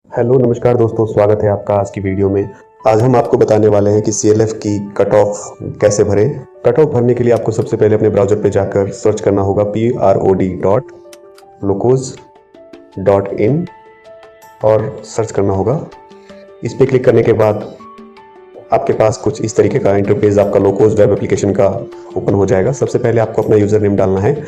Hello नमस्कार दोस्तों, स्वागत है आपका आज की वीडियो में। आज हम आपको बताने वाले हैं कि CLF की कट ऑफ कैसे भरें। कट ऑफ भरने के लिए आपको सबसे पहले अपने ब्राउज़र पे जाकर सर्च करना होगा prod.locos.in और सर्च करना होगा। इस पे क्लिक करने के बाद आपके पास कुछ इस तरीके का इंटरफेस आपका लोकोस वेब एप्लीकेशन का ओपन हो जाएगा। सबसे पहले आपको अपना यूज़र नेम डालना है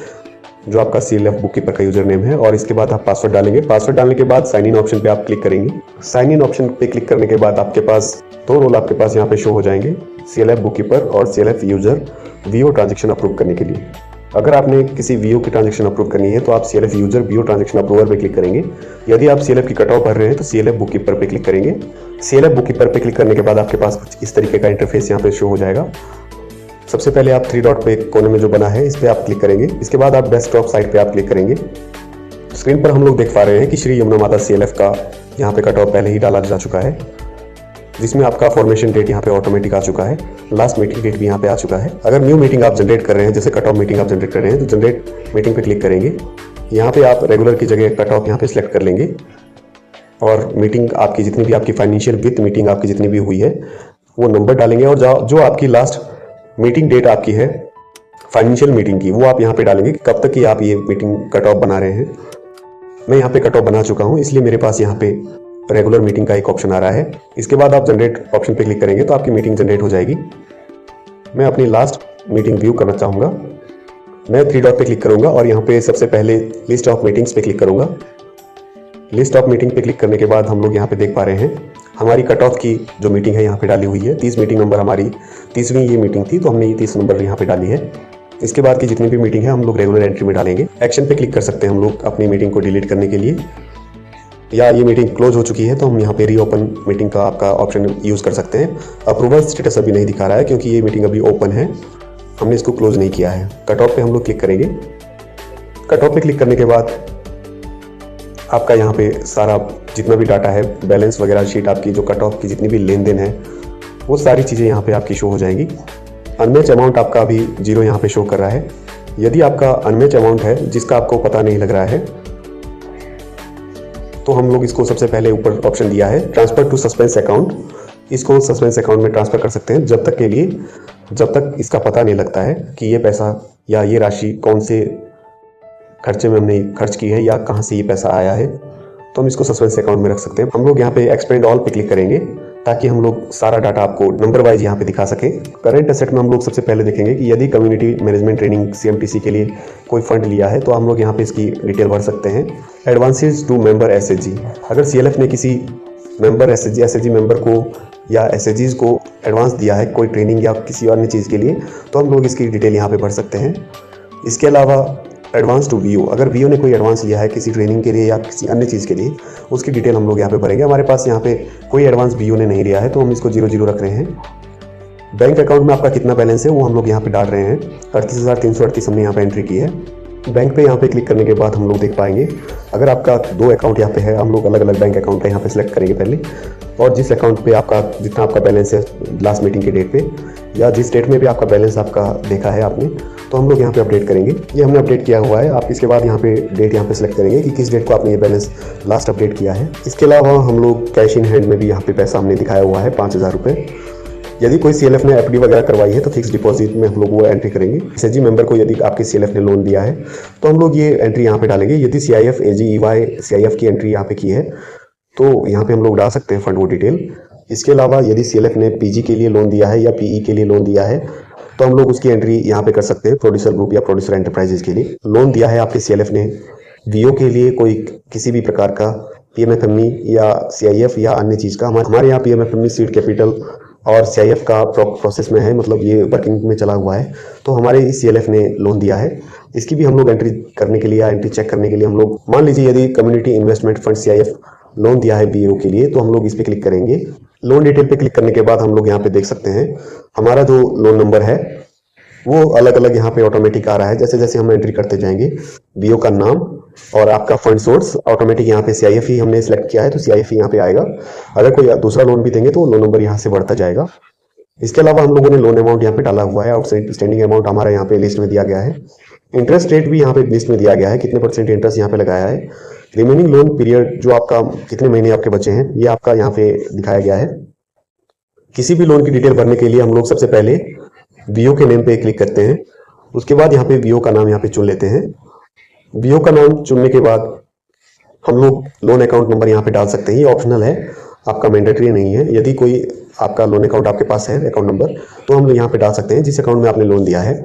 जो आपका CLF बुककीपर का यूज़र नेम है, और इसके बाद आप पासवर्ड डालेंगे। पासवर्ड डालने के बाद साइन इन ऑप्शन पे आप क्लिक करेंगे। साइन इन ऑप्शन पे क्लिक करने के बाद आपके पास दो रोल आपके पास यहाँ पे शो हो जाएंगे, CLF बुककीपर और CLF user VO transaction approve करने के लिए। अगर आपने किसी VO की ट्रांजेक्शन अप्रूव करनी है तो आप CLF user VO transaction approver पे क्लिक करेंगे। यदि आप CLF की कट ऑफ भर रहे हैं तो CLF बुककीपर पे क्लिक करेंगे। CLF बुककीपर पे क्लिक करने के बाद आपके पास कुछ इस तरीके का इंटरफेस यहाँ पे शो हो जाएगा। सबसे पहले आप थ्री डॉट पे कोने में जो बना है इस पे आप क्लिक करेंगे। इसके बाद आप डेस्कटॉप साइट पे आप क्लिक करेंगे। स्क्रीन पर हम लोग देख पा रहे हैं कि श्री यमुना माता CLF का यहाँ पे कट ऑफ पहले ही डाला जा चुका है, जिसमें आपका फॉर्मेशन डेट यहाँ पे ऑटोमेटिक आ चुका है। लास्ट मीटिंग डेट भी यहाँ पे आ चुका है। अगर न्यू मीटिंग आप जनरेट कर रहे हैं, जैसे कट ऑफ मीटिंग आप जनरेट कर रहे हैं, तो जनरेट मीटिंग पे क्लिक करेंगे। यहाँ पे आप रेगुलर की जगह कट ऑफ यहाँ पे सिलेक्ट कर लेंगे और मीटिंग आपकी जितनी भी आपकी फाइनेंशियल विथ मीटिंग आपकी जितनी भी हुई है वो नंबर डालेंगे, और जो आपकी लास्ट मीटिंग डेट आपकी है फाइनेंशियल मीटिंग की वो आप यहाँ पे डालेंगे कि कब तक की आप ये मीटिंग कट ऑफ बना रहे हैं। मैं यहाँ पे कट ऑफ बना चुका हूँ, इसलिए मेरे पास यहाँ पे रेगुलर मीटिंग का एक ऑप्शन आ रहा है। इसके बाद आप जनरेट ऑप्शन पे क्लिक करेंगे तो आपकी मीटिंग जनरेट हो जाएगी। मैं अपनी लास्ट मीटिंग व्यू करना चाहूँगा। मैं थ्री डॉट पे क्लिक करूँगा और यहाँ पे सबसे पहले लिस्ट ऑफ मीटिंग्स पे क्लिक करूँगा। लिस्ट ऑफ मीटिंग पे क्लिक करने के बाद हम लोग यहाँ पे देख पा रहे हैं हमारी कट ऑफ की जो मीटिंग है यहाँ पे डाली हुई है। 30 मीटिंग नंबर हमारी 30वीं ये मीटिंग थी, तो हमने ये 30 नंबर यहाँ पे डाली है। इसके बाद की जितनी भी मीटिंग है हम लोग रेगुलर एंट्री में डालेंगे। एक्शन पे क्लिक कर सकते हैं हम लोग अपनी मीटिंग को डिलीट करने के लिए, या ये मीटिंग क्लोज हो चुकी है तो हम यहाँ पे रीओपन मीटिंग का आपका ऑप्शन यूज़ कर सकते हैं। अप्रूवल स्टेटस अभी नहीं दिखा रहा है क्योंकि ये मीटिंग अभी ओपन है, हमने इसको क्लोज नहीं किया है। कट ऑफ पे हम लोग क्लिक करेंगे। कट ऑफ पे क्लिक करने के बाद आपका यहाँ पे सारा जितना भी डाटा है, बैलेंस वगैरह शीट आपकी जो कट ऑफ की जितनी भी लेन देन है वो सारी चीज़ें यहाँ पे आपकी शो हो जाएंगी। अनमैच अमाउंट आपका अभी 0 यहाँ पे शो कर रहा है। यदि आपका अनमैच अमाउंट है जिसका आपको पता नहीं लग रहा है तो हम लोग इसको सबसे पहले ऊपर ऑप्शन दिया है ट्रांसफर टू सस्पेंस अकाउंट, इसको सस्पेंस अकाउंट में ट्रांसफ़र कर सकते हैं जब तक के लिए जब तक इसका पता नहीं लगता है कि ये पैसा या ये राशि कौन से खर्चे में हमने खर्च की है या कहाँ से ये पैसा आया है, तो हम इसको सस्पेंस अकाउंट में रख सकते हैं। हम लोग यहाँ पे एक्सपेंड ऑल पे क्लिक करेंगे ताकि हम लोग सारा डाटा आपको नंबर वाइज यहाँ पे दिखा सके। करंट एसेट में हम लोग सबसे पहले देखेंगे कि यदि कम्युनिटी मैनेजमेंट ट्रेनिंग CMTC के लिए कोई फंड लिया है तो हम लोग यहाँ पे इसकी डिटेल भर सकते हैं। एडवांसेज टू मेंबर SHG, अगर CLF ने किसी मेंबर SHG मेंबर को या SHGs को एडवांस दिया है कोई ट्रेनिंग या किसी अन्य चीज़ के लिए, तो हम लोग इसकी डिटेल यहाँ पे भर सकते हैं। इसके अलावा एडवांस टू VO, अगर VO ने कोई एडवांस लिया है किसी ट्रेनिंग के लिए या किसी अन्य चीज़ के लिए, उसकी डिटेल हम लोग यहाँ पे भरेंगे। हमारे पास यहाँ पे कोई एडवांस VO ने नहीं लिया है तो हम इसको 0 रख रहे हैं। बैंक अकाउंट में आपका कितना बैलेंस है वो हम लोग यहाँ पे डाल रहे हैं। 38,338 हमने यहाँ पे एंट्री की है। बैंक पे यहाँ पे क्लिक करने के बाद हम लोग देख पाएंगे अगर आपका 2 अकाउंट यहाँ पे है, हम लोग अलग अलग बैंक अकाउंट का यहाँ पे सिलेक्ट करेंगे पहले, और जिस अकाउंट पे आपका जितना आपका बैलेंस है लास्ट मीटिंग के डेट पे या जिस डेट में भी आपका बैलेंस आपका देखा है आपने, तो हम लोग यहाँ पे अपडेट करेंगे। ये हमने अपडेट किया हुआ है। आप इसके बाद यहाँ पे डेट यहाँ पे सिलेक्ट करेंगे कि किस डेट को आपने ये बैलेंस लास्ट अपडेट किया है। इसके अलावा हम लोग कैश इन हैंड में भी यहाँ पे पैसा हमने दिखाया हुआ है 5,000 रुपये। यदि कोई CLF ने FD वगैरह करवाई है तो फिक्स डिपॉजिट में हम लोग वो एंट्री करेंगे। SHG मेंबर को यदि आपके CLF ने लोन दिया है तो हम लोग ये एंट्री यहाँ पे डालेंगे। यदि CIF AG EY CIF की एंट्री यहाँ पे की है तो यहाँ पे हम लोग डाल सकते हैं फंड वो डिटेल। इसके अलावा यदि CLF ने PG के लिए लोन दिया है या PE के लिए लोन दिया है तो हम लोग उसकी एंट्री यहाँ पे कर सकते हैं। प्रोड्यूसर ग्रुप या प्रोड्यूसर एंटरप्राइजेज के लिए लोन दिया है आपके CLF ने, VO के लिए कोई किसी भी प्रकार का PMFME या CIF या अन्य चीज़ का, हमारे यहाँ PMFME सीड कैपिटल और CIF का प्रोसेस में है, मतलब ये वर्किंग में चला हुआ है, तो हमारे इस CLF ने लोन दिया है। इसकी भी हम लोग एंट्री करने के लिए या एंट्री चेक करने के लिए हम लोग मान लीजिए यदि community investment fund CIF loan दिया है BO के लिए तो हम लोग इस पर क्लिक करेंगे। लोन डिटेल पे क्लिक करने के बाद हम लोग यहाँ पे देख सकते हैं हमारा जो लोन नंबर है वो अलग अलग यहाँ पे ऑटोमेटिक आ रहा है। जैसे जैसे हम एंट्री करते जाएंगे BO का नाम और आपका फंड सोर्स ऑटोमेटिक यहाँ पे CIF ही हमने सेलेक्ट किया है तो CIF ही यहाँ पे आएगा। अगर कोई दूसरा लोन भी देंगे तो लोन नंबर यहाँ से बढ़ता जाएगा। इसके अलावा हम लोगों ने लोन अमाउंट यहाँ पे डाला हुआ है, आउटस्टैंडिंग अमाउंट हमारा यहाँ पे लिस्ट में दिया गया है। इंटरेस्ट रेट भी यहाँ पे लिस्ट में दिया गया है, कितने % इंटरेस्ट यहाँ पे लगाया है। रिमेनिंग लोन पीरियड जो आपका कितने महीने आपके बचे हैं ये आपका यहाँ पे दिखाया गया है। किसी भी लोन की डिटेल भरने के लिए हम लोग सबसे पहले बीओ के नेम पे क्लिक करते हैं। उसके बाद यहाँ पे बीओ का नाम यहाँ पे चुन लेते हैं। बीओ का नाम चुनने के बाद हम लोग लोन अकाउंट नंबर यहाँ पे डाल सकते हैं। ये ऑप्शनल है, आपका मैंडेटरी नहीं है। यदि कोई आपका लोन अकाउंट आपके पास है अकाउंट नंबर, तो हम लोग यहाँ पे डाल सकते हैं जिस अकाउंट में आपने लोन दिया है।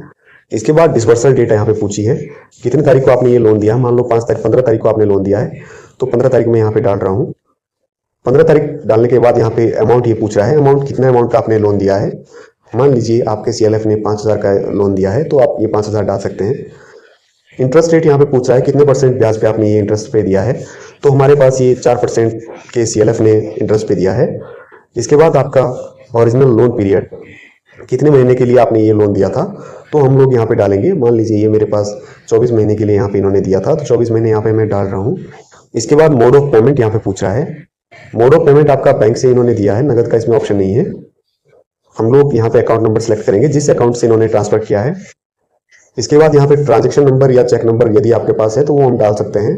इसके बाद डिसबर्सल डेट यहाँ पे पूछी है, कितनी तारीख को आपने ये लोन दिया। मान लो 15 तारीख को आपने लोन दिया है, तो 15 तारीख में यहाँ पे डाल रहा हूँ। 15 तारीख डालने के बाद यहाँ पे अमाउंट ये पूछ रहा है, अमाउंट कितना अमाउंट का आपने लोन दिया है। मान लीजिए आपके CLF ने 5,000 का लोन दिया है, तो आप ये 5,000 डाल सकते हैं। इंटरेस्ट रेट यहाँ पे पूछ रहा है, कितने % ब्याज पे आपने ये इंटरेस्ट पे दिया है। तो हमारे पास ये 4% के CLF ने इंटरेस्ट पे दिया है। इसके बाद आपका ओरिजिनल लोन पीरियड, कितने महीने के लिए आपने ये लोन दिया था, तो हम लोग यहाँ पे डालेंगे। मान लीजिए ये मेरे पास 24 महीने के लिए यहाँ पे इन्होंने दिया था, तो 24 महीने यहाँ पे मैं डाल रहा हूँ। इसके बाद मोड ऑफ पेमेंट यहाँ पे पूछ रहा है। मोड ऑफ पेमेंट आपका बैंक से इन्होंने दिया है, नगद का इसमें ऑप्शन नहीं है। हम लोग यहाँ पे अकाउंट नंबर सेलेक्ट करेंगे जिस अकाउंट से इन्होंने ट्रांसफर किया है। इसके बाद यहाँ पे ट्रांजेक्शन नंबर या चेक नंबर यदि आपके पास है तो वो हम डाल सकते हैं।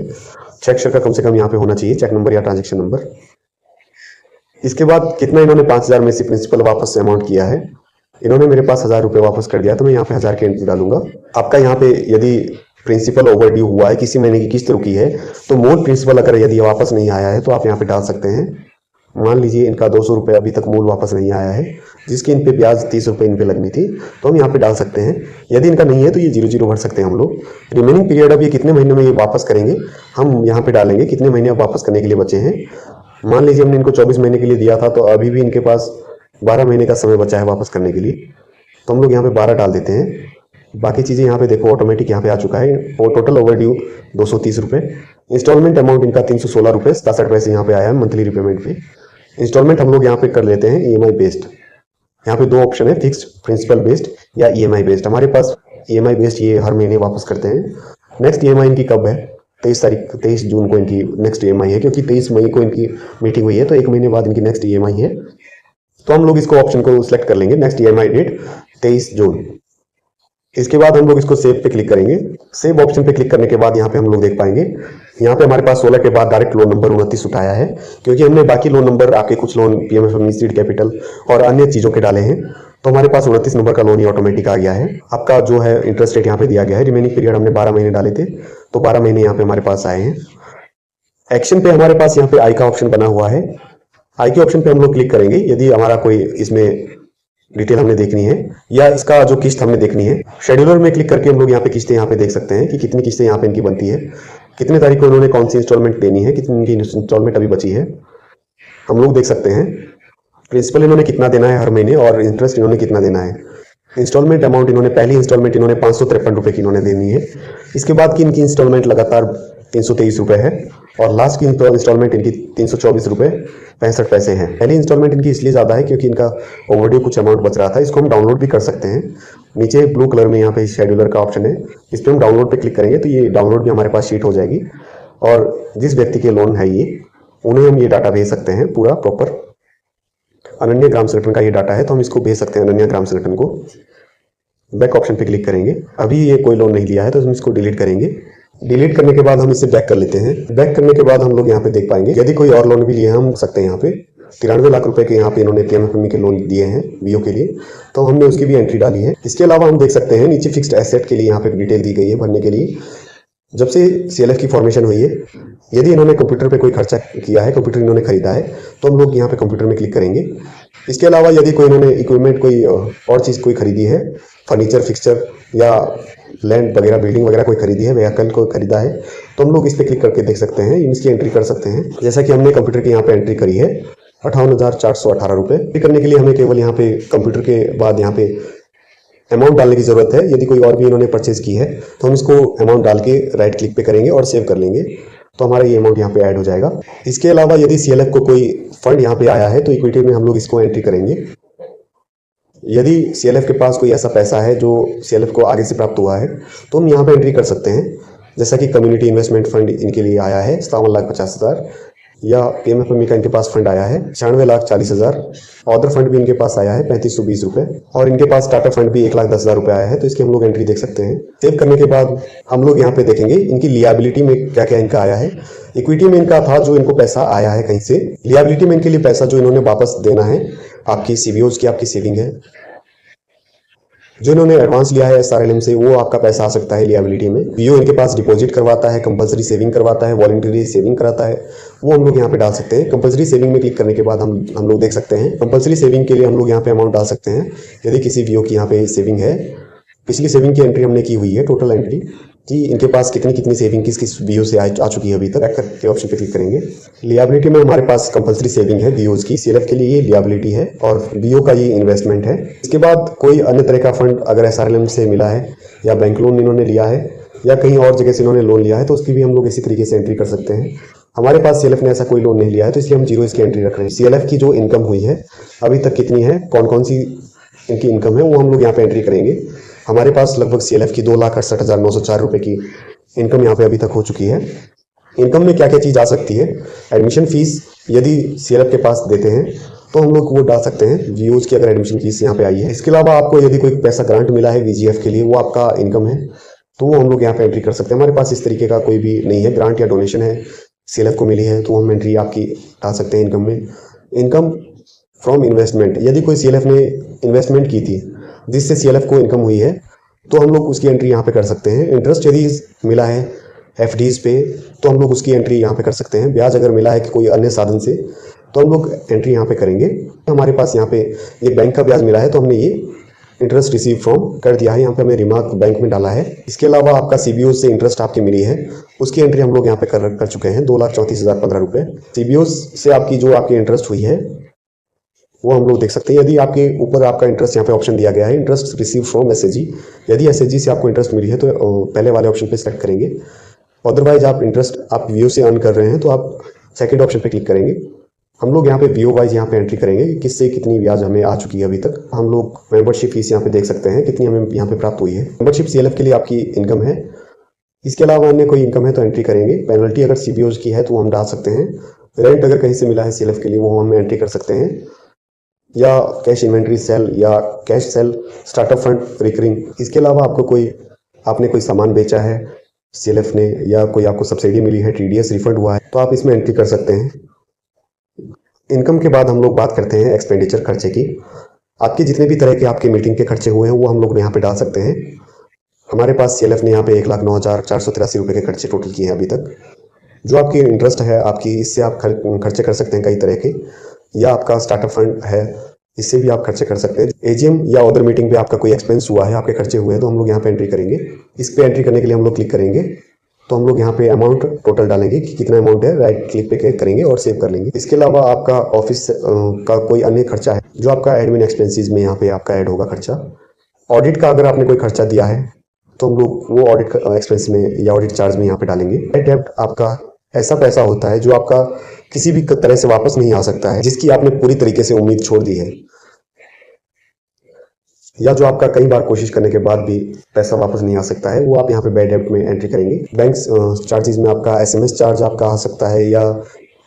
चेक शेयर का कम से कम यहाँ पे होना चाहिए, चेक नंबर या ट्रांजेक्शन नंबर। इसके बाद कितना इन्होंने 5,000 में से प्रिंसिपल वापस से अमाउंट किया है। इन्होंने मेरे पास 1,000 रुपये वापस कर दिया, तो मैं यहाँ पे 1,000 के एंट्री डालूंगा। आपका यहाँ पे यदि प्रिंसिपल ओवरड्यू हुआ है, किसी महीने की किस्त रुकी है, तो मूल प्रिंसिपल अगर यदि वापस नहीं आया है तो आप यहाँ पे डाल सकते हैं। मान लीजिए इनका 200 रुपये अभी तक मूल वापस नहीं आया है, जिसकी इन पे ब्याज 30 रुपये इन पे लगनी थी, तो हम यहाँ पे डाल सकते हैं। यदि इनका नहीं है तो ये 0 भर सकते हैं हम लोग। रिमेनिंग पीरियड अब ये कितने महीने में ये वापस करेंगे हम यहाँ पे डालेंगे, कितने महीने अब वापस करने के लिए बचे हैं। मान लीजिए हमने इनको 24 महीने के लिए दिया था, तो अभी भी इनके पास 12 महीने का समय बचा है वापस करने के लिए, तो हम लोग यहाँ पे 12 डाल देते हैं। बाकी चीज़ें यहाँ पे देखो ऑटोमेटिक यहाँ पे आ चुका है। और टोटल ओवरड्यू 230 रुपये। इंस्टॉलमेंट अमाउंट इनका 316 रुपये 67 पैसे यहाँ पे आया है मंथली रिपेमेंट पे। इंस्टॉलमेंट हम लोग यहाँ पे कर लेते हैं EMI बेस्ड। यहाँ पे 2 ऑप्शन है, फिक्स्ड प्रिंसिपल बेस्ड या EMI बेस्ड। हमारे पास EMI बेस्ड ये हर महीने वापस करते हैं। नेक्स्ट EMI इनकी कब है, 23 जून को इनकी नेक्स्ट EMI है, क्योंकि 23 मई को इनकी मीटिंग हुई है, तो 1 महीने बाद इनकी नेक्स्ट EMI है। तो हम लोग इसको ऑप्शन को सिलेक्ट कर लेंगे, नेक्स्ट EMI डेट 23 जून। इसके बाद हम लोग इसको सेव पे क्लिक करेंगे। सेव ऑप्शन पे क्लिक करने के बाद यहाँ पे हम लोग देख पाएंगे, यहाँ पे हमारे पास 16 के बाद डायरेक्ट लोन नंबर 29 उठाया है, क्योंकि हमने बाकी लोन नंबर आपके कुछ लोन PMFME सीड कैपिटल और अन्य चीज़ों के डाले हैं, तो हमारे पास 29 नंबर का लोन ही ऑटोमेटिक आ गया है। आपका जो है इंटरेस्ट रेट यहाँ पे दिया गया है। रिमेनिंग पीरियड हमने 12 महीने डाले थे, तो 12 महीने यहाँ पे हमारे पास आए हैं। एक्शन पे हमारे पास यहाँ पे आई का ऑप्शन बना हुआ है। आई के ऑप्शन पे हम लोग क्लिक करेंगे यदि हमारा कोई इसमें डिटेल हमने देखनी है या इसका जो किस्त हमने देखनी है। शेड्यूलर में क्लिक करके हम लोग यहाँ पे किस्तें यहाँ पे देख सकते हैं कि कितनी किस्तें यहाँ पे इनकी बनती है, कितने तारीख को इन्होंने कौन सी इंस्टॉलमेंट देनी है, कितनी इनकी इंस्टॉलमेंट अभी बची है, हम लोग देख सकते हैं। प्रिंसिपल इन्होंने कितना देना है हर महीने और इंटरेस्ट इन्होंने कितना देना है। इंस्टॉलमेंट अमाउंट इन्होंने पहली इंस्टॉलमेंट इन्होंने 553 रुपये की इन्होंने देनी है। इसके बाद की इनकी इंस्टॉलमेंट लगातार 323 रुपये है और लास्ट की इंस्टॉलमेंट इनकी 324 रुपये 65 पैसे हैं। पहली इंस्टॉलमेंट इनकी इसलिए ज़्यादा है क्योंकि इनका ओवरड्यू कुछ अमाउंट बच रहा था। इसको हम डाउनलोड भी कर सकते हैं। नीचे ब्लू कलर में यहाँ पे शेड्यूलर का ऑप्शन है, इस पर हम डाउनलोड पे क्लिक करेंगे तो ये डाउनलोड भी हमारे पास शीट हो जाएगी और जिस व्यक्ति के लोन है ये, उन्हें हम ये डाटा भेज सकते हैं। पूरा प्रॉपर अनन्या ग्राम संगठन का ये डाटा है, तो हम इसको भेज सकते हैं अनन्या ग्राम संगठन को। बैक ऑप्शन पे क्लिक करेंगे। अभी ये कोई लोन नहीं लिया है तो हम इसको डिलीट करेंगे। डिलीट करने के बाद हम इसे बैक कर लेते हैं। बैक करने के बाद हम लोग यहाँ पे देख पाएंगे यदि कोई और लोन भी लिए हम सकते हैं। यहाँ पे 93 लाख रुपए के यहाँ पे इन्होंने PMFME के लोन दिए हैं बीओ के लिए, तो हमने उसकी भी एंट्री डाली है। इसके अलावा हम देख सकते हैं नीचे फिक्स्ड एसेट के लिए यहाँ पे डिटेल दी गई है भरने के लिए। जब से CLF की फॉर्मेशन हुई है, यदि इन्होंने कंप्यूटर पे कोई खर्चा किया है, कंप्यूटर इन्होंने खरीदा है, तो हम लोग यहाँ पे कंप्यूटर में क्लिक करेंगे। इसके अलावा यदि कोई इन्होंने इक्विपमेंट कोई और चीज़ कोई खरीदी है, फर्नीचर फिक्सचर या लैंड वगैरह बिल्डिंग वगैरह कोई खरीदी है, व्हीकल कोई खरीदा है, तो हम लोग इस पर क्लिक करके देख सकते हैं, इसकी एंट्री कर सकते हैं। जैसा कि हमने कंप्यूटर की यहाँ पे एंट्री करी है 58,418 रुपये। करने के लिए हमें केवल यहाँ पे कंप्यूटर के बाद यहाँ पे अमाउंट डालने की ज़रूरत है। यदि कोई और भी इन्होंने परचेज की है तो हम इसको अमाउंट डाल के राइट क्लिक पे करेंगे और सेव कर लेंगे, तो हमारा ये अमाउंट यहाँ पे ऐड हो जाएगा। इसके अलावा यदि CLF को कोई फंड यहाँ पे आया है तो इक्विटी में हम लोग इसको एंट्री करेंगे। यदि CLF के पास कोई ऐसा पैसा है जो CLF को आगे से प्राप्त हुआ है तो हम यहाँ पे एंट्री कर सकते हैं। जैसा कि कम्युनिटी इन्वेस्टमेंट फंड इनके लिए आया है 57,50,000, या PMFME का इनके पास फंड आया है 96,40,000। अदर फंड भी इनके पास आया है 3520 रुपये और इनके पास टाटा फंड भी 1,10,000 रुपये आया है, तो इसकी हम लोग एंट्री देख सकते हैं। सेव करने के बाद हम लोग यहाँ पे देखेंगे इनकी लियाबिलिटी में क्या क्या इनका आया है। इक्विटी में इनका था जो इनको पैसा आया है कहीं से। लियाबिलिटी में इनके लिए पैसा जो इन्होंने वापस देना है, आपकी सीबीओज की आपकी सेविंग है, जो इन्होंने एडवांस लिया है एसआरएलएम से, वो आपका पैसा आ सकता है लियाबिलिटी में। बीओ इनके पास डिपॉजिट करवाता है, कंपलसरी सेविंग करवाता है, वॉलंटरी सेविंग कराता है, वो हम लोग यहाँ पे डाल सकते हैं। कंपलसरी सेविंग में क्लिक करने के बाद हम लोग देख सकते हैं कंपलसरी सेविंग के लिए हम लोग यहाँ पे अमाउंट डाल सकते हैं। यदि किसी बीओ की यहाँ पे सेविंग है, पिछली सेविंग की एंट्री हमने की हुई है, टोटल एंट्री कि इनके पास कितनी सेविंग किस बीओ से आ चुकी है अभी तक, ट्रैक के ऑप्शन पे क्लिक करेंगे। लियाबिलिटी में हमारे पास कंपलसरी सेविंग है बीओज की, सीएलएफ के लिए ये लियाबिलिटी है और बीओ का ये इन्वेस्टमेंट है। इसके बाद कोई अन्य तरह का फंड अगर एसआरएलएम से मिला है या बैंक लोन इन्होंने लिया है या कहीं और जगह से इन्होंने लोन लिया है, तो उसकी भी हम लोग इसी तरीके से एंट्री कर सकते हैं। हमारे पास सीएलएफ ने ऐसा कोई लोन नहीं लिया है, तो इसलिए हम जीरो इसकी एंट्री रख रहे हैं। सीएलएफ की जो इनकम हुई है अभी तक कितनी है, कौन कौन सी इनकी इनकम है, वो हम लोग यहाँ पे एंट्री करेंगे। हमारे पास लगभग सीएलएफ की 2,68,904 रुपये की इनकम यहाँ पे अभी तक हो चुकी है। इनकम में क्या क्या चीज़ आ सकती है, एडमिशन फीस यदि सीएलएफ के पास देते हैं तो हम लोग वो डाल सकते हैं, वीओज की अगर एडमिशन फीस यहाँ पे आई है। इसके अलावा आपको यदि कोई पैसा ग्रांट मिला है वीजीएफ के लिए, वो आपका इनकम है, तो वो हम लोग यहाँ पे एंट्री कर सकते हैं। हमारे पास इस तरीके का कोई भी नहीं है, ग्रांट या डोनेशन है सीएलएफ को मिली है, तो हम एंट्री आपकी डाल सकते हैं इनकम में। इनकम फ्रॉम इन्वेस्टमेंट, यदि कोई सीएलएफ ने इन्वेस्टमेंट की थी जिससे सीएलएफ को इनकम हुई है, तो हम लोग उसकी एंट्री यहाँ पे कर सकते हैं। इंटरेस्ट यदि मिला है एफडीज पे, तो हम लोग उसकी एंट्री यहाँ पे कर सकते हैं। ब्याज अगर मिला है कि कोई अन्य साधन से, तो हम लोग एंट्री यहाँ पे करेंगे। हमारे पास यहाँ पे ये बैंक का ब्याज मिला है, तो हमने ये इंटरेस्ट रिसीव फ्रॉम कर दिया है, यहाँ पे हमने रिमार्क बैंक में डाला है। इसके अलावा आपका सीबीओ से इंटरेस्ट आपकी मिली है, उसकी एंट्री हम लोग यहाँ पे कर चुके हैं, 2,34,015 रुपये। सीबीओ से आपकी जो आपकी इंटरेस्ट हुई है वो हम लोग देख सकते हैं। यदि आपके ऊपर आपका इंटरेस्ट यहाँ पे ऑप्शन दिया गया है, इंटरेस्ट रिसीव फ्रॉम एसएजी, यदि एसएजी से आपको इंटरेस्ट मिली है तो पहले वाले ऑप्शन पे सेलेक्ट करेंगे। अदरवाइज आप इंटरेस्ट आप वीओ से अर्न कर रहे हैं तो आप सेकंड ऑप्शन पे क्लिक करेंगे। हम लोग यहाँ पे वीओ वाइज यहाँ पे एंट्री करेंगे कि किससे कितनी ब्याज हमें आ चुकी है अभी तक। हम लोग मेंबरशिप फीस यहाँ पे देख सकते हैं कितनी हमें यहाँ पे प्राप्त हुई है। मेंबरशिप सीएलएफ के लिए आपकी इनकम है, इसके अलावा अन्य कोई इनकम है तो एंट्री करेंगे। पेनल्टी अगर सीबीओज की है तो वो हम डाल सकते हैं। रेंट अगर कहीं से मिला है सीएलएफ के लिए, वो हम एंट्री कर सकते हैं, या कैश इन्वेंट्री सेल या cash cell, startup fund, recurring. इसके अलावा आपने कोई सामान बेचा है सीएलएफ ने, या कोई आपको सब्सिडी मिली है, टीडीएस रिफंड हुआ है, तो आप इसमें एंट्री कर सकते हैं। इनकम के बाद हम लोग बात करते हैं एक्सपेंडिचर, खर्चे की। आपके जितने भी तरह के आपके मीटिंग के खर्चे हुए हैं वो हम लोग यहाँ पे डाल सकते हैं। हमारे पास सीएलएफ ने यहाँ पे 1,09,483 रुपये के खर्चे टोटल किए हैं अभी तक। जो आपकी इंटरेस्ट है आपकी, इससे आप खर्चे कर सकते हैं कई तरह के, या आपका स्टार्टअप फंड है, इससे भी आप खर्चे कर सकते हैं। एजीएम या अदर मीटिंग पे आपका कोई एक्सपेंस हुआ है, आपके खर्चे हुए हैं, तो हम लोग यहाँ पे एंट्री करेंगे। इस पे एंट्री करने के लिए हम लोग क्लिक करेंगे, तो हम लोग यहाँ पे अमाउंट टोटल डालेंगे कि कितना अमाउंट है, राइट क्लिक पे क्लिक करेंगे और सेव कर लेंगे। इसके अलावा आपका ऑफिस का कोई अन्य खर्चा है जो आपका एडमिन एक्सपेंसेस में यहाँ पे आपका ऐड होगा खर्चा। ऑडिट का अगर आपने कोई खर्चा दिया है तो हम लोग वो ऑडिट एक्सपेंस में या ऑडिट चार्ज में यहाँ पे डालेंगे। डेब्ट आपका ऐसा पैसा होता है जो आपका किसी भी तरह से वापस नहीं आ सकता है, जिसकी आपने पूरी तरीके से उम्मीद छोड़ दी है, या जो आपका कई बार कोशिश करने के बाद भी पैसा वापस नहीं आ सकता है, वो आप यहाँ पे बैड डेब्ट में एंट्री करेंगे। बैंक चार्जेस में आपका एसएमएस चार्ज आपका आ सकता है, या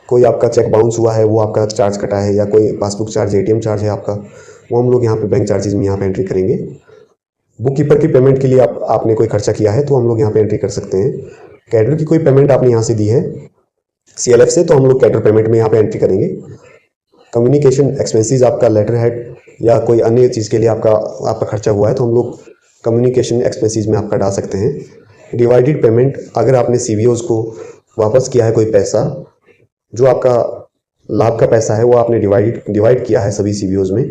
कोई आपका चेक बाउंस हुआ है वो आपका चार्ज कटा है, या कोई पासबुक चार्ज, एटीएम चार्ज है आपका, वो हम लोग यहाँ पे बैंक चार्जेस में यहाँ पे एंट्री करेंगे। बुक कीपर की पेमेंट के लिए आपने कोई खर्चा किया है तो हम लोग यहाँ पे एंट्री कर सकते हैं। कैडर की कोई पेमेंट आपने यहाँ से दी है सीएलएफ से, तो हम लोग कैडर पेमेंट में यहाँ पे एंट्री करेंगे। कम्युनिकेशन एक्सपेंसेस आपका लेटर हेड या कोई अन्य चीज़ के लिए आपका खर्चा हुआ है तो हम लोग कम्युनिकेशन एक्सपेंसेस में आपका डाल सकते हैं। डिवाइडेड पेमेंट, अगर आपने सीबीओज को वापस किया है कोई पैसा, जो आपका लाभ का पैसा है वो आपने डिवाइड किया है सभी सीबीओज में,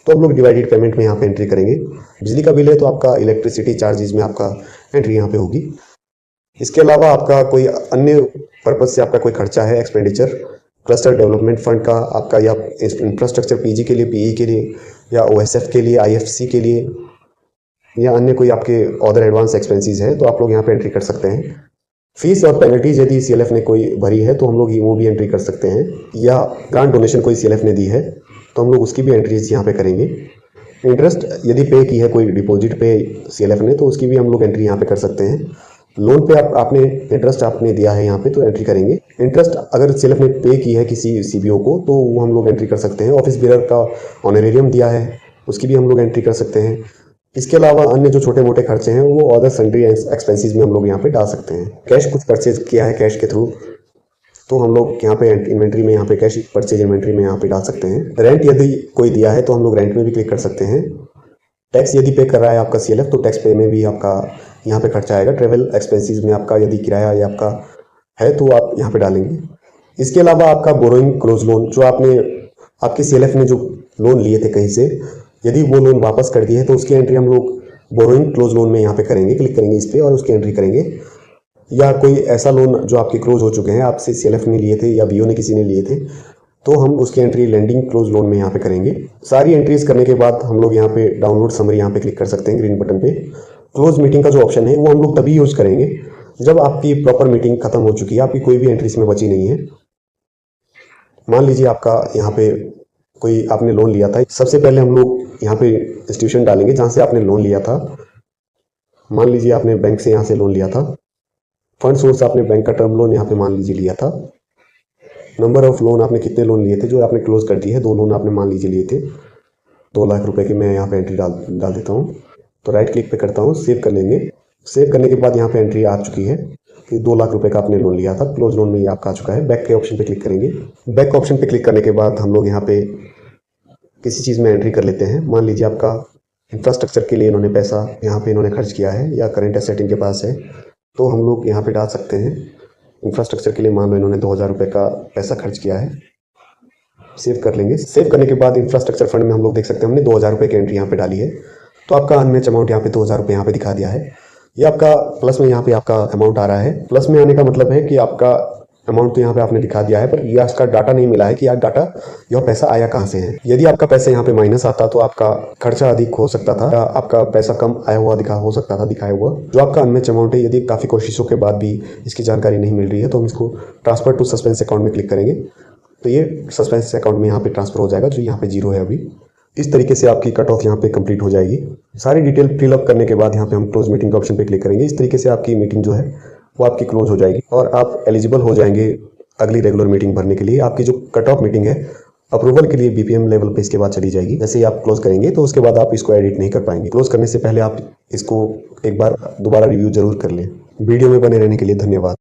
तो हम लोग डिवाइडेड पेमेंट में यहाँ पे एंट्री करेंगे। बिजली का बिल है तो आपका इलेक्ट्रिसिटी चार्जेस में आपका एंट्री यहाँ पे होगी। इसके अलावा आपका कोई अन्य पर्पज से आपका कोई खर्चा है, एक्सपेंडिचर, क्लस्टर डेवलपमेंट फंड का आपका, या इंफ्रास्ट्रक्चर पीजी के लिए, पीई के लिए, या ओएसएफ के लिए, आईएफसी के लिए, या अन्य कोई आपके अदर एडवांस एक्सपेंसेस है, तो आप लोग यहाँ पे एंट्री कर सकते हैं। फीस और पेनल्टीज यदि सीएलएफ ने कोई भरी है तो हम लोग वो भी एंट्री कर सकते हैं, या ग्रांट डोनेशन कोई सीएलएफ ने दी है तो हम लोग उसकी भी एंट्रीज यहाँ पे करेंगे। इंटरेस्ट यदि पे की है कोई डिपॉजिट पे सीएलएफ ने, तो उसकी भी हम लोग एंट्री यहाँ पे कर सकते हैं। लोन पे आपने इंटरेस्ट आपने दिया है यहाँ पे तो एंट्री करेंगे। इंटरेस्ट अगर सीएलएफ ने पे की है किसी सीबीओ को तो वो हम लोग एंट्री कर सकते हैं। ऑफिस बेरर का ऑनरेरियम दिया है उसकी भी हम लोग एंट्री कर सकते हैं। इसके अलावा अन्य जो छोटे मोटे खर्चे हैं वो अदर सन्ड्री एक्सपेंसेस में हम लोग यहाँ पे डाल सकते हैं। कैश कुछ परचेज किया है कैश के थ्रू तो हम लोग यहाँ पे इन्वेंट्री में यहाँ पे कैश परचेज इन्वेंट्री में यहाँ पे डाल सकते हैं। रेंट यदि कोई दिया है तो हम लोग रेंट में भी क्लिक कर सकते हैं। टैक्स यदि पे कर रहा है आपका CLF तो टैक्स पे में भी आपका यहाँ पे खर्चा आएगा। ट्रेवल एक्सपेंसेस में आपका यदि किराया या आपका है तो आप यहाँ पे डालेंगे। इसके अलावा आपका बोरोइंग क्लोज लोन, जो आपने आपके CLF में जो लोन लिए थे कहीं से, यदि वो लोन वापस कर दिए हैं तो उसकी एंट्री हम लोग बोरोइंग क्लोज लोन में यहाँ पे करेंगे। क्लिक करेंगे इस पर और उसकी एंट्री करेंगे। या कोई ऐसा लोन जो आपके क्लोज हो चुके हैं, आपसे CLF ने लिए थे या BO ने किसी ने लिए थे, तो हम उसकी एंट्री लेंडिंग क्लोज लोन में यहाँ पे करेंगे। सारी एंट्रीज करने के बाद हम लोग यहाँ पे डाउनलोड समरी यहाँ पे क्लिक कर सकते हैं ग्रीन बटन पे। क्लोज मीटिंग का जो ऑप्शन है वो हम लोग तभी यूज़ करेंगे जब आपकी प्रॉपर मीटिंग खत्म हो चुकी है, आपकी कोई भी एंट्री इसमें बची नहीं है। मान लीजिए आपका यहाँ पे कोई आपने लोन लिया था। सबसे पहले हम लोग यहाँ पे इंस्टीट्यूशन डालेंगे जहाँ से आपने लोन लिया था। मान लीजिए आपने बैंक से यहाँ से लोन लिया था। फंड सोर्स आपने बैंक का टर्म लोन यहाँ पे मान लीजिए लिया था। नंबर ऑफ लोन आपने कितने लोन लिए थे जो आपने क्लोज कर दिए है, 2 लोन आपने मान लीजिए लिए थे 2 लाख रुपए के। मैं यहाँ पे एंट्री डाल देता हूँ। तो राइट क्लिक पे करता हूँ, सेव कर लेंगे। सेव करने के बाद यहाँ पे एंट्री आ चुकी है कि 2 लाख रुपए का आपने लोन लिया था। क्लोज लोन में ये आपका आ चुका है। बैक के ऑप्शन पे क्लिक करेंगे। बैक ऑप्शन पे क्लिक करने के बाद हम लोग यहाँ पे किसी चीज़ में एंट्री कर लेते हैं। मान लीजिए आपका इंफ्रास्ट्रक्चर के लिए इन्होंने पैसा यहाँ पे इन्होंने खर्च किया है या करेंट एसेट इनके पास है, तो हम लोग यहाँ पे डाल सकते हैं। इंफ्रास्ट्रक्चर के लिए मान लो इन्होंने 2000 रुपये का पैसा खर्च किया है। सेव कर लेंगे। सेव करने के बाद इंफ्रास्ट्रक्चर फंड में हम लोग देख सकते हैं हमने 2000 रुपये की एंट्री यहाँ पे डाली है। तो आपका अनमैच अमाउंट यहाँ पे 2000 रुपये यहाँ पे दिखा दिया है। ये आपका प्लस में यहाँ पे आपका अमाउंट आ रहा है। प्लस में आने का मतलब है कि आपका अमाउंट तो यहाँ पे आपने दिखा दिया है, पर यह इसका डाटा नहीं मिला है कि यह पैसा आया कहाँ से है। यदि आपका पैसा यहाँ पे माइनस आता तो आपका खर्चा अधिक हो सकता था या आपका पैसा कम आया हुआ हो सकता था दिखाया हुआ। जो आपका अनमैच अमाउंट है, यदि काफ़ी कोशिशों के बाद भी इसकी जानकारी नहीं मिल रही है तो हम इसको ट्रांसफर टू सस्पेंस अकाउंट में क्लिक करेंगे तो ये सस्पेंस अकाउंट में यहाँ पे ट्रांसफर हो जाएगा, जो यहाँ पे 0 है अभी। इस तरीके से आपकी कट ऑफ यहाँ पे कंप्लीट हो जाएगी। सारी डिटेल फिल अप करने के बाद यहाँ पे हम क्लोज मीटिंग के ऑप्शन पे क्लिक करेंगे। इस तरीके से आपकी मीटिंग जो है वो आपकी क्लोज हो जाएगी और आप एलिजिबल हो जाएंगे अगली रेगुलर मीटिंग भरने के लिए। आपकी जो कट ऑफ मीटिंग है अप्रूवल के लिए BPM लेवल पे इसके बाद चली जाएगी। जैसे ही आप क्लोज करेंगे तो उसके बाद आप इसको एडिट नहीं कर पाएंगे। क्लोज करने से पहले आप इसको एक बार दोबारा रिव्यू जरूर कर लें। वीडियो में बने रहने के लिए धन्यवाद।